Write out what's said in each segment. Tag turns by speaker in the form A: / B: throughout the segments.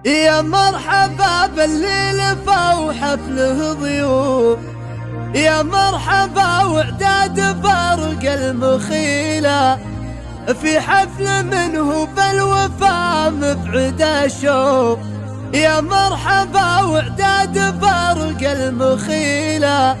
A: يا مرحبا باللي لفى وحفله ضيوف، يا مرحبا وعداد فرق المخيلة، في حفل منه بالوفا مبعد الشوف. يا مرحبا وعداد فرق المخيلة،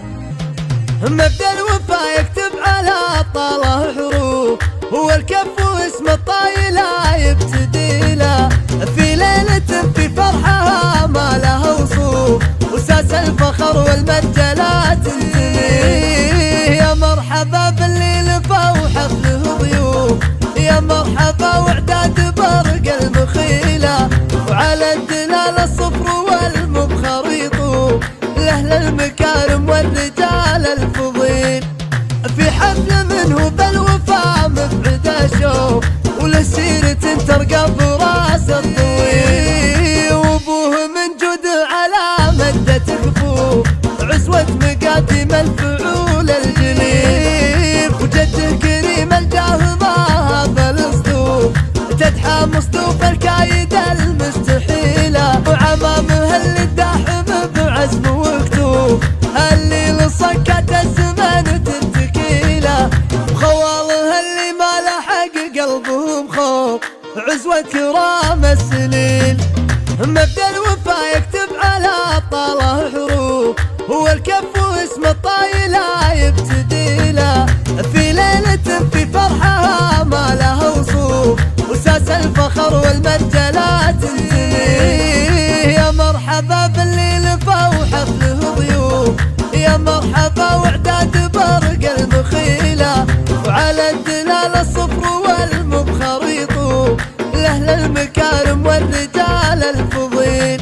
A: مبدأ الوفا يكتب على طاله حروف، هو الكف واسم الطايلة يبتدي له، في ليلة في فرحها ما لها وصوف، وساس الفخر والمجلات تنتهي. يا مرحبا باللي لفى وحفله ضيوف، يا مرحبا وعداد برق المخيلة، وعلى الدلال الصفر والمبخر يطوف، لأهل المكارم والرجال الفضيل، في حفل منه بالوفا مبعد الشوف، ولسيرة ترقى براس الطويل، وابوه من جود على مدة كفوف، عزوة مقادم الفعول الجليل، وجده كريم الجاه ما هذا الاسلوب، تدحى مصدوف الكايد المستحيلة، وعمامه اللي الداحم بعزم وكتوب، اللي لصكت الزمان تنتكيله، وخواله اللي ما لحق قلبهم خوف، عزوة كرام السليل. مبدأ الوفا يكتب على طاله حروف، هو الكف واسم الطايلة يبتدي له، في ليلة في فرحها ما لها وصوف، وساس الفخر والمجلات تنتهي. يا مرحبا باللي لفى وحفله ضيوف، يا مرحبا وعداد برق المخيلة، وعلى الدلال الصفر والمبخر يطوف، لأهل المكارم والرجال الفضيل،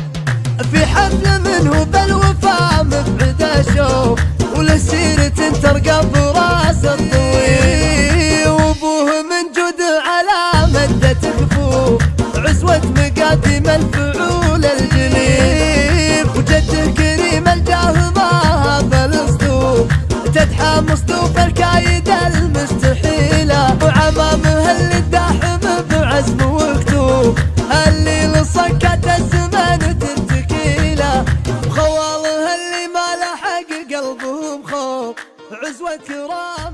A: في حفل منه بالوفا مبعد الشوف، ولسيرة ترقى براس الطويل، وابوه من جود على مدة كفوف، عزوة مقادم الفعول الجليل، وجده كريم الجاه ما هذا الاسلوب، تدحى مصدوف الكايد المستحيلة، وعمامه اللي الداحم بعزم وكتوب، اللي لصكت الزمان تنتكيله، وخواله اللي ما لحق قلبهم خوف، عزوة كرام